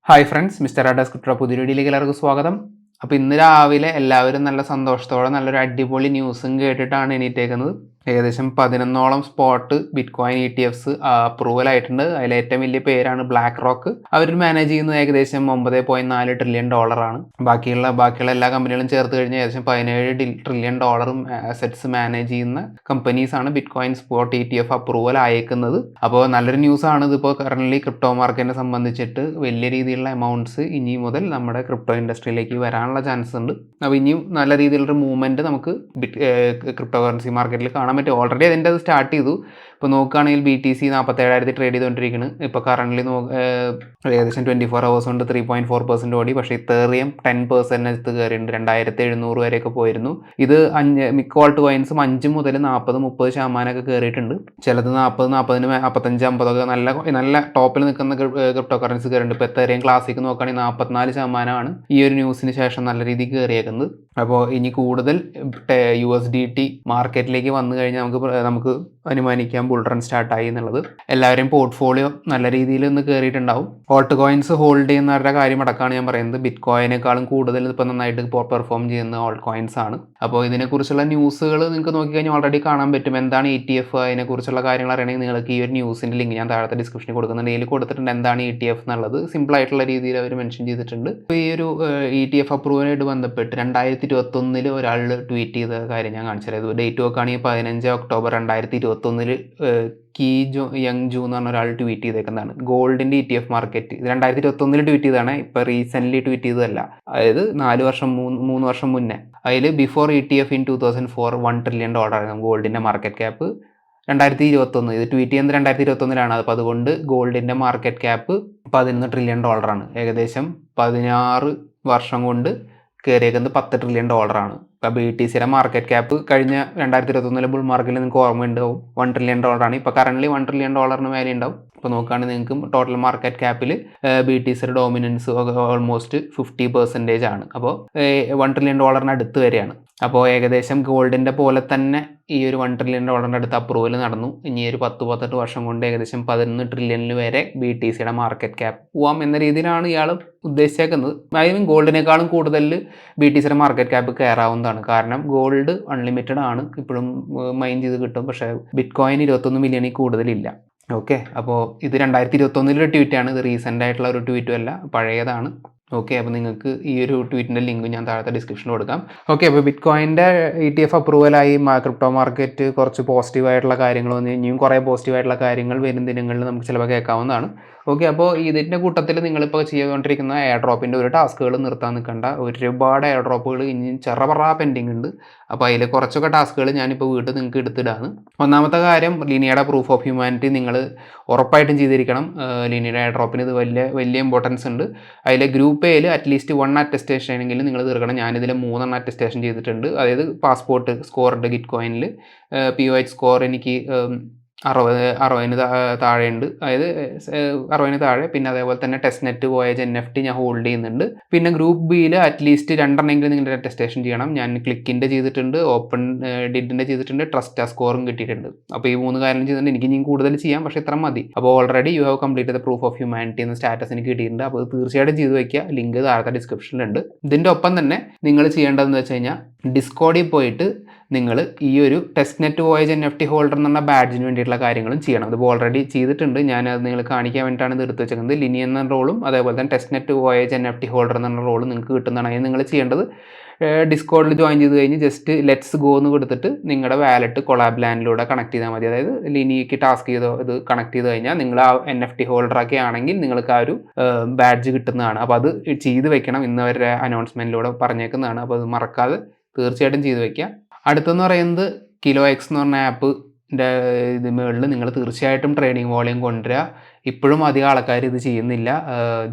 Hi friends, mister ആഡാസ് crypto പുതിയ വീഡിയോയിലേക്ക് എല്ലാവർക്കും സ്വാഗതം. അപ്പോൾ ഇന്ന് രാവിലെ എല്ലാവരും നല്ല സന്തോഷത്തോടെ നല്ലൊരു അടിപൊളി ന്യൂസും കേട്ടിട്ടാണ് എണീറ്റേക്കുന്നത്. ഏകദേശം 11ഓളം spot bitcoin ETFs approval ആയിട്ടുണ്ട്. അതിൽ ഏറ്റവും വലിയ പേരാണ് ബ്ലാക്ക് റോക്ക്. അവർ മാനേജ് ചെയ്യുന്നത് ഏകദേശം $9.4 ട്രില്യൺ ആണ്. ബാക്കിയുള്ള എല്ലാ കമ്പനികളും ചേർത്ത് കഴിഞ്ഞാൽ ഏകദേശം $17 ട്രില്യൺ അസറ്റ്സ് മാനേജ് ചെയ്യുന്ന കമ്പനീസാണ് bitcoin spot ETF approval ആയേക്കുന്നത്. അപ്പോൾ നല്ലൊരു ന്യൂസാണ്. ഇതിപ്പോൾ കറൻ്റ്ലി ക്രിപ്റ്റോ മാർക്കറ്റിനെ സംബന്ധിച്ചിട്ട് വലിയ രീതിയിലുള്ള എമൗണ്ട്സ് ഇനി മുതൽ നമ്മുടെ ക്രിപ്റ്റോ ഇൻഡസ്ട്രിയിലേക്ക് വരാനുള്ള ചാൻസ് ഉണ്ട്. അപ്പോൾ ഇനിയും നല്ല രീതിയിലുള്ളൊരു മൂവ്മെൻറ്റ് നമുക്ക് ക്രിപ്റ്റോ കറൻസി മാർക്കറ്റിൽ കാണാൻ പറ്റും. ഓൾറെഡി അതിൻ്റെ അത് സ്റ്റാർട്ട് ചെയ്തു. ഇപ്പോൾ നോക്കുകയാണെങ്കിൽ BTC 47,000 ട്രേഡ് ചെയ്തുകൊണ്ടിരിക്കുന്നത്. ഇപ്പോൾ കറൻ്റ്ലി ഏകദേശം 24 hours കൊണ്ട് 3.4% ഓടി. പക്ഷേ ഇത്തേറിയം 10% കയറിയിട്ടുണ്ട്. 2,700 വരെയൊക്കെ പോയിരുന്നു. ഇത് മിക്ക ഓൾട്ട് കോയിൻസും 5 മുതൽ 40-30% കയറിയിട്ടുണ്ട്. ചിലത് 40, 45, 50 നല്ല ടോപ്പിൽ നിൽക്കുന്ന ക്രിപ്റ്റോ കറൻസി കയറിയിട്ടുണ്ട്. ഇപ്പോൾ എത്തേറിയം ക്ലാസിക് നോക്കുകയാണെങ്കിൽ 44% ഈ ഒരു ന്യൂസിന് ശേഷം നല്ല രീതിയിൽ കയറിയേക്കുന്നത്. അപ്പോൾ ഇനി കൂടുതൽ USDT മാർക്കറ്റിലേക്ക് വന്നു കഴിഞ്ഞാൽ നമുക്ക് അനുമാനിക്കാം ബുൾ റൺ സ്റ്റാർട്ടായി എന്നുള്ളത്. എല്ലാവരെയും പോർട്ട്ഫോളിയോ നല്ല രീതിയിൽ ഒന്ന് കയറിയിട്ടുണ്ടാവും. ഓൾട്ട് കോയിൻസ് ഹോൾഡ് ചെയ്യുന്നവരുടെ കാര്യം അടക്കമാണ് ഞാൻ പറയുന്നത്. ബിറ്റ് കോയിനേക്കാളും കൂടുതൽ ഇപ്പോൾ നന്നായിട്ട് പെർഫോം ചെയ്യുന്ന ഓൾട്ട് കോയിൻസ് ആണ്. അപ്പോൾ ഇതിനെക്കുറിച്ചുള്ള ന്യൂസുകൾ നിങ്ങൾക്ക് നോക്കിക്കഴിഞ്ഞാൽ ഓൾറെഡി കാണാൻ പറ്റും. എന്താണ് ETF, അതിനെക്കുറിച്ചുള്ള കാര്യങ്ങൾ അറിയണമെങ്കിൽ നിങ്ങൾക്ക് ഈ ഒരു ന്യൂസിൻ്റെ ലിങ്ക് ഞാൻ താഴത്തെ ഡിസ്ക്രിപ്ഷനിൽ കൊടുക്കുന്നുണ്ട്. ഇതിൽ കൊടുത്തിട്ടുണ്ട് എന്താണ് ETF എന്നുള്ളത്. സിമ്പിളായിട്ടുള്ള രീതിയിൽ അവർ മെൻഷൻ ചെയ്തിട്ടുണ്ട്. ഈ ഒരു ETF അപ്രൂവലായിട്ട് ബന്ധപ്പെട്ട് 2021 ഒരാൾ ട്വീറ്റ് ചെയ്ത കാര്യം ഞാൻ കാണിച്ചു തരാം. ഡേറ്റ് നോക്കുകയാണെങ്കിൽ 15 October 2021 യങ് ജൂ എന്ന് പറഞ്ഞ ഒരാൾ ട്വീറ്റ് ചെയ്തേക്കുന്നതാണ്. ഗോൾഡിൻ്റെ ETF മാർക്കറ്റ് ഇത് 2021 ട്വീറ്റ് ചെയ്തതാണ്. ഇപ്പോൾ റീസെൻ്റ്ലി ട്വീറ്റ് ചെയ്തതല്ല. അതായത് 3 വർഷം മുന്നേ. അതിൽ ബിഫോർ ETF in 2004 $1 ട്രില്യൺ ആയിരുന്നു ഗോൾഡിൻ്റെ മാർക്കറ്റ് ക്യാപ്പ്. 2021 ഇത് ട്വീറ്റ് ചെയ്യുന്നത് 2021 അപ്പോൾ അതുകൊണ്ട് ഗോൾഡിൻ്റെ മാർക്കറ്റ് ക്യാപ്പ് $11 ട്രില്യൺ ആണ്. ഏകദേശം 16 വർഷം കൊണ്ട് കയറിയേക്കുന്നത് $10 ട്രില്യൺ ആണ്. ഇപ്പോൾ BTCയുടെ മാർക്കറ്റ് ക്യാപ്പ് കഴിഞ്ഞ 2021 ബുൾ മാർക്കറ്റിൽ നിങ്ങൾക്ക് ഓർമ്മയുണ്ടാവും $1 ട്രില്യൺ ആണ്. ഇപ്പോൾ കറൻ്റ്ലി $1 ട്രില്യൺ മേലെ ഉണ്ടാവും. ഇപ്പോൾ നോക്കുകയാണെങ്കിൽ നിങ്ങൾക്ക് ടോട്ടൽ മാർക്കറ്റ് ക്യാപ്പിൽ BTCയുടെ ഡോമിനൻസ് ഓൾമോസ്റ്റ് 50% ആണ്. അപ്പോൾ $1 ട്രില്യൺ അടുത്ത് വരെയാണ്. അപ്പോൾ ഏകദേശം ഗോൾഡിൻ്റെ പോലെ തന്നെ ഈ ഒരു $1 ട്രില്യൺ അടുത്ത് അപ്രൂവൽ നടന്നു. ഇനി ഒരു 10-18 വർഷം കൊണ്ട് ഏകദേശം 11 ട്രില്യണിൽ വരെ BTCയുടെ മാർക്കറ്റ് ക്യാപ്പ് പോവാം എന്ന രീതിയിലാണ് ഇയാൾ ഉദ്ദേശിച്ചേക്കുന്നത്. അതായത് ഗോൾഡിനേക്കാളും കൂടുതൽ BTCയുടെ മാർക്കറ്റ് ക്യാപ്പ് കയറാവുന്നതാണ്. കാരണം ഗോൾഡ് അൺലിമിറ്റഡ് ആണ്, ഇപ്പോഴും മൈൻ ചെയ്ത് കിട്ടും. പക്ഷേ ബിറ്റ് കോയിൻ 21 മില്യണിൽ കൂടുതലില്ല. ഓക്കെ, അപ്പോൾ ഇത് 2021 ട്വീറ്റാണ്. ഇത് റീസെൻ്റ് ആയിട്ടുള്ള ഒരു ട്വീറ്റും അല്ല, പഴയതാണ്. ഓക്കെ, അപ്പോൾ നിങ്ങൾക്ക് ഈ ഒരു ട്വീറ്റിൻ്റെ ലിങ്ക് ഞാൻ താഴത്തെ ഡിസ്ക്രിപ്ഷനിൽ കൊടുക്കാം. ഓക്കെ, അപ്പോൾ ബിറ്റ് കോയിൻ്റെ ETF അപ്രൂവലായി ക്രിപ്റ്റോ മാർക്കറ്റ് കുറച്ച് പോസിറ്റീവായിട്ടുള്ള കാര്യങ്ങൾ വന്ന് ഇനിയും കുറേ പോസിറ്റീവായിട്ടുള്ള കാര്യങ്ങൾ വരും ദിനങ്ങളിൽ നമുക്ക് ചിലപ്പോൾ കേൾക്കാവുന്നതാണ്. ഓക്കെ, അപ്പോൾ ഇതിൻ്റെ കൂട്ടത്തിൽ നിങ്ങളിപ്പോൾ ചെയ്തുകൊണ്ടിരിക്കുന്ന എയർ ഡ്രോപ്പിൻ്റെ ഒരു ടാസ്കുകൾ നിർത്താൻ നിൽക്കേണ്ട. ഒരുപാട് എയർ ഡ്രോപ്പുകൾ ഇനി ചെറപറ പെൻഡിങ് ഉണ്ട്. അപ്പോൾ അതിൽ കുറച്ചൊക്കെ ടാസ്കുകൾ ഞാനിപ്പോൾ വീട്ടിൽ നിങ്ങൾക്ക് എടുത്തിടാണ്. ഒന്നാമത്തെ കാര്യം, ലിനിയയുടെ പ്രൂഫ് ഓഫ് ഹ്യൂമാനിറ്റി നിങ്ങൾ ഉറപ്പായിട്ടും ചെയ്തിരിക്കണം. ലിനിയയുടെ എയർ ഡ്രോപ്പിന് ഇത് വലിയ ഇമ്പോർട്ടൻസ് ഉണ്ട്. അതിൽ ഗ്രൂപ്പ് എയിൽ അറ്റ്ലീസ്റ്റ് 1 അറ്റസ്റ്റേഷൻ ആണെങ്കിലും നിങ്ങൾ തീർക്കണം. ഞാനിതിൽ 3 അറ്റസ്റ്റേഷൻ ചെയ്തിട്ടുണ്ട്. അതായത് പാസ്പോർട്ട് സ്കോർ ഉണ്ട് ഗിറ്റ് കോയിനിൽ. POH സ്കോർ എനിക്ക് 60 താഴെയുണ്ട്. അതായത് 60 താഴെ. പിന്നെ അതേപോലെ തന്നെ ടെസ്റ്റ് നെറ്റ് വോയേജ് NFT ഞാൻ ഹോൾഡ് ചെയ്യുന്നുണ്ട്. പിന്നെ ഗ്രൂപ്പ് ബിയിൽ അറ്റ്ലീസ്റ്റ് 2 നിങ്ങളുടെ അറ്റസ്റ്റേഷൻ ചെയ്യണം. ഞാൻ ക്ലിക്കിൻ്റെ ചെയ്തിട്ടുണ്ട്, ഓപ്പൺ ഡിഡിൻ്റെ ചെയ്തിട്ടുണ്ട്, ട്രസ്റ്റ് സ്കോറും കിട്ടിയിട്ടുണ്ട്. അപ്പോൾ ഈ 3 കാര്യം ചെയ്തിട്ടുണ്ട്. എനിക്ക് ഇനി കൂടുതൽ ചെയ്യാം, പക്ഷേ ഇത്ര മതി. അപ്പോൾ already you have complete the proof of humanity എന്ന സ്റ്റാറ്റസ് എനിക്ക് കിട്ടിയിട്ടുണ്ട്. അപ്പോൾ തീർച്ചയായിട്ടും ചെയ്ത് വയ്ക്കുക. ലിങ്ക് താഴത്തെ ഡിസ്ക്രിപ്ഷനിലുണ്ട്. ഇതിൻ്റെ ഒപ്പം തന്നെ നിങ്ങൾ ചെയ്യേണ്ടതെന്ന് വെച്ച് കഴിഞ്ഞാൽ ഡിസ്കോഡിൽ പോയിട്ട് നിങ്ങൾ ഈ ഒരു test net voyage NFT holder എന്നുള്ള ബാഡ്ജിന് വേണ്ടിയിട്ടുള്ള കാര്യങ്ങളും ചെയ്യണം. അതിപ്പോൾ ഓൾറെഡി ചെയ്തിട്ടുണ്ട്. ഞാനത് നിങ്ങൾ കാണിക്കാൻ വേണ്ടിയിട്ടാണ് ഇത് എടുത്ത് വെച്ചേക്കുന്നത്. ലിനി എന്ന റോളും അതേപോലെ തന്നെ test net voyage NFT holder എന്നുള്ള റോളും നിങ്ങൾക്ക് കിട്ടുന്നതാണ്. അതിന് നിങ്ങൾ ചെയ്യേണ്ടത് ഡിസ്കോഡിൽ ജോയിൻ ചെയ്ത് കഴിഞ്ഞ് ജസ്റ്റ് ലെറ്റ്സ് ഗോ എന്ന് കൊടുത്തിട്ട് നിങ്ങളുടെ വാലറ്റ് കൊളാബ് ലാൻഡിലൂടെ കണക്ട് ചെയ്താൽ മതി. അതായത് ലിനിക്ക് ടാസ്ക് ഇത് കണക്ട് ചെയ്ത് കഴിഞ്ഞാൽ നിങ്ങൾ ആ NFT ഹോൾഡറൊക്കെ ആണെങ്കിൽ നിങ്ങൾക്ക് ആ ഒരു ബാഡ്ജ് കിട്ടുന്നതാണ്. അപ്പോൾ അത് ചെയ്ത് വെക്കണം. ഇന്ന് വരെ അനൗൺസ്മെൻറ്റിലൂടെ പറഞ്ഞേക്കുന്നതാണ്. അപ്പോൾ അത് മറക്കാതെ തീർച്ചയായിട്ടും ചെയ്ത് വയ്ക്കുക. അടുത്തെന്ന് പറയുന്നത് KiloX എന്ന് പറഞ്ഞ ആപ്പിൻ്റെ ഇത് മുകളിൽ നിങ്ങൾ തീർച്ചയായിട്ടും ട്രേഡിംഗ് വോളിയം കൊണ്ടുവരിക. ഇപ്പോഴും അധികം ആൾക്കാർ ഇത് ചെയ്യുന്നില്ല.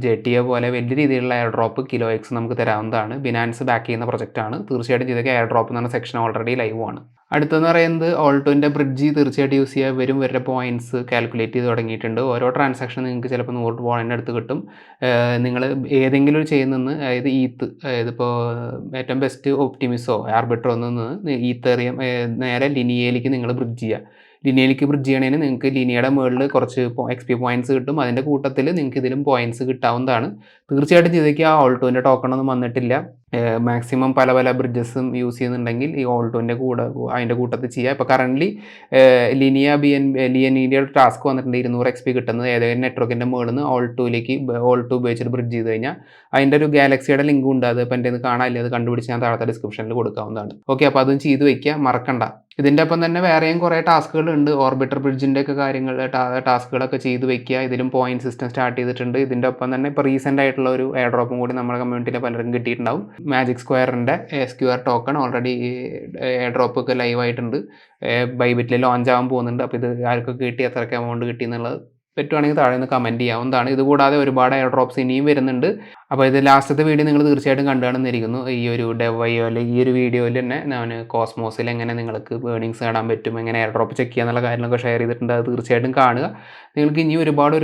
JTA പോലെ വലിയ രീതിയിലുള്ള എയർ ഡ്രോപ്പ് KiloX നമുക്ക് തരാവുന്നതാണ്. ബിനാൻസ് ബാക്ക് ചെയ്യുന്ന പ്രൊജക്റ്റാണ്. തീർച്ചയായിട്ടും ചെയ്തൊക്കെ എയർ ഡ്രോപ്പ് എന്ന് പറഞ്ഞ സെക്ഷൻ ഓൾറെഡി ലൈവാണ്. അടുത്തെന്ന് പറയുന്നത് ഓൾട്ടോൻ്റെ ബ്രിഡ്ജ് തീർച്ചയായിട്ടും യൂസ് ചെയ്യുക. വരെ പോയിൻറ്റ്സ് കാൽക്കുലേറ്റ് ചെയ്ത് തുടങ്ങിയിട്ടുണ്ട്. ഓരോ ട്രാൻസാക്ഷൻ നിങ്ങൾക്ക് ചിലപ്പോൾ 100 പോയിൻ്റ് അടുത്ത് കിട്ടും. നിങ്ങൾ ഏതെങ്കിലും ഒരു ചെയിൻ നിന്ന്, അതായത് അതായത് ഇപ്പോൾ ഏറ്റവും ബെസ്റ്റ് ഒപ്റ്റിമിസോ ആർബിട്രോ നിന്ന് ഈത്തേറിയം നേരെ ലിനിയയിലേക്ക് നിങ്ങൾ ബ്രിഡ്ജ് ചെയ്യുക. ലിനിയയിലേക്ക് ബ്രിഡ്ജ് ചെയ്യണതിന് നിങ്ങൾക്ക് ലിനിയയുടെ മുകളിൽ കുറച്ച് XP പോയിന്റ്സ് കിട്ടും. അതിൻ്റെ കൂട്ടത്തിൽ നിങ്ങൾക്ക് ഇതിലും പോയിന്റ്സ് കിട്ടാവുന്നതാണ്. തീർച്ചയായിട്ടും ചെയ്തേക്കുക. ഓൾട്ടോൻ്റെ ടോക്കൺ ഒന്നും വന്നിട്ടില്ല. മാക്സിമം പല ബ്രിഡ്ജസും യൂസ് ചെയ്യുന്നുണ്ടെങ്കിൽ ഈ ഓൾട്ടോൻ്റെ അതിൻ്റെ കൂട്ടത്തിൽ ചെയ്യുക. ഇപ്പോൾ കറൻ്റ്ലി ലിനിയയുടെ ടാസ്ക് വന്നിട്ടുണ്ട് 200 XP കിട്ടുന്നത് ഏതെങ്കിലും നെറ്റ്വർക്കിൻ്റെ മുകളിൽ നിന്ന് ഓൾട്ടോ ഉപയോഗിച്ചിട്ട് ബ്രിഡ്ജ് ചെയ്ത് കഴിഞ്ഞാൽ അതിൻ്റെ ഒരു ഗാലക്സിയുടെ ലിങ്ക് ഉണ്ട്. അത് ഇപ്പോൾ എൻ്റെ ഇത് കാണാനില്ല, അത് കണ്ടുപിടിച്ച് ഞാൻ താഴത്തെ ഡിസ്ക്രിപ്ഷനിൽ കൊടുക്കാവുന്നതാണ്. ഓക്കെ, അപ്പോൾ അതും ചെയ്ത് വയ്ക്കുക, മറക്കണ്ട. ഇതിൻ്റെ ഒപ്പം തന്നെ വേറെയും കുറേ ടാസ്കുകളുണ്ട്. ഓർബിറ്റർ ബ്രിഡ്ജിൻ്റെ ഒക്കെ കാര്യങ്ങൾ ടാസ്കുകളൊക്കെ ചെയ്ത് വെക്കുക. ഇതിലും പോയിന്റ് സിസ്റ്റം സ്റ്റാർട്ട് ചെയ്തിട്ടുണ്ട്. ഇതിൻ്റെ ഒപ്പം തന്നെ ഇപ്പോൾ റീസെൻ്റ് ആയിട്ടുള്ള ഒരു എയർ ഡ്രോപ്പും കൂടി നമ്മുടെ കമ്മ്യൂണിറ്റിയിൽ പലരും കിട്ടിയിട്ടുണ്ടാവും. മാജിക് സ്ക്വയറിൻ്റെ SQR token already airdrop ഒക്കെ ലൈവ് ആയിട്ടുണ്ട്. ബൈബിറ്റിൽ ലോഞ്ച് ആകാൻ പോകുന്നുണ്ട്. അപ്പോൾ ഇത് ആർക്കൊക്കെ കിട്ടി, എത്രയൊക്കെ എമൗണ്ട് കിട്ടി എന്നുള്ളത് പറ്റുവാണെങ്കിൽ താഴെ നിന്ന് കമൻറ്റ് ചെയ്യാവുന്നതാണ്. ഇതുകൂടാതെ ഒരുപാട് എയർ ഡ്രോപ്സ് ഇനിയും വരുന്നുണ്ട്. അപ്പോൾ ഇത് ലാസ്റ്റത്തെ വീഡിയോ നിങ്ങൾ തീർച്ചയായിട്ടും കണ്ടുകാണെന്നിരിക്കുന്നു. ഈ ഒരു ഡെവയോ അല്ലെങ്കിൽ ഈ ഒരു വീഡിയോയിൽ തന്നെ ഞാൻ കോസ്മോസിൽ എങ്ങനെ നിങ്ങൾക്ക് ഏർണിങ്സ് നേടാൻ പറ്റും, എങ്ങനെ എയർ ഡ്രോപ്പ് ചെക്ക് ചെയ്യാന്നുള്ള കാര്യങ്ങളൊക്കെ ഷെയർ ചെയ്തിട്ടുണ്ട്. അത് തീർച്ചയായിട്ടും കാണുക. നിങ്ങൾക്ക് ഇനി ഒരുപാട്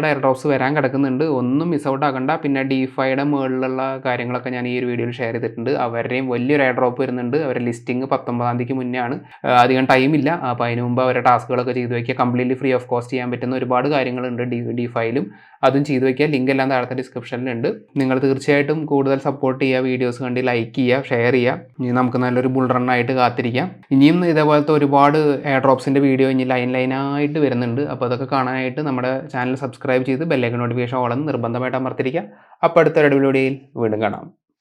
എയർ ഡ്രോപ്സ് വരാൻ കിടക്കുന്നുണ്ട്. ഒന്നും മിസ് ഔട്ട് ആക്കണ്ട. പിന്നെ DeFiയുടെ മുകളിലുള്ള കാര്യങ്ങളൊക്കെ ഞാൻ ഈ ഒരു വീഡിയോയിൽ ഷെയർ ചെയ്തിട്ടുണ്ട്. അവരുടെയും വലിയൊരു എയർ ഡ്രോപ്പ് വരുന്നുണ്ട്. അവരുടെ ലിസ്റ്റിംഗ് 19-ാം തീയതിക്ക് മുന്നേ ആണ്. അധികം ടൈമില്ല. അപ്പോൾ അതിന് മുമ്പ് അവരുടെ ടാസ്കുകളൊക്കെ ചെയ്ത് വയ്ക്കുക. കംപ്ലീറ്റ്ലി ഫ്രീ ഓഫ് കോസ്റ്റ് ചെയ്യാൻ പറ്റുന്ന ഒരുപാട് കാര്യങ്ങളുണ്ട് DeFiയിലും. അതും ചെയ്ത് വയ്ക്കുക. ലിങ്ക് എല്ലാം താഴത്തെ ഡിസ്ക്രിപ്ഷനിലുണ്ട്. നിങ്ങൾ തീർച്ചയായിട്ടും കൂടുതൽ സപ്പോർട്ട് ചെയ്യുക, വീഡിയോസ് കണ്ട് ലൈക്ക് ചെയ്യുക, ഷെയർ ചെയ്യുക. ഇനി നമുക്ക് നല്ലൊരു ബുൾ റണ്ണായിട്ട് കാത്തിരിക്കാം. ഇനിയും ഇതേപോലത്തെ ഒരുപാട് എയർ ഡ്രോപ്സിൻ്റെ വീഡിയോ ഇനി ലൈനായിട്ട് വരുന്നുണ്ട്. അപ്പോൾ അതൊക്കെ കാണാനായിട്ട് നമ്മുടെ ചാനൽ സബ്സ്ക്രൈബ് ചെയ്ത് ബെല്ലൈക്കൺ നോട്ടിഫിക്കേഷൻ ഓൺ നിർബന്ധമായിട്ട് അമർത്തിരിക്കുക. അപ്പോൾ അടുത്തൊരു വീഡിയോയിൽ വീണ്ടും കാണാം.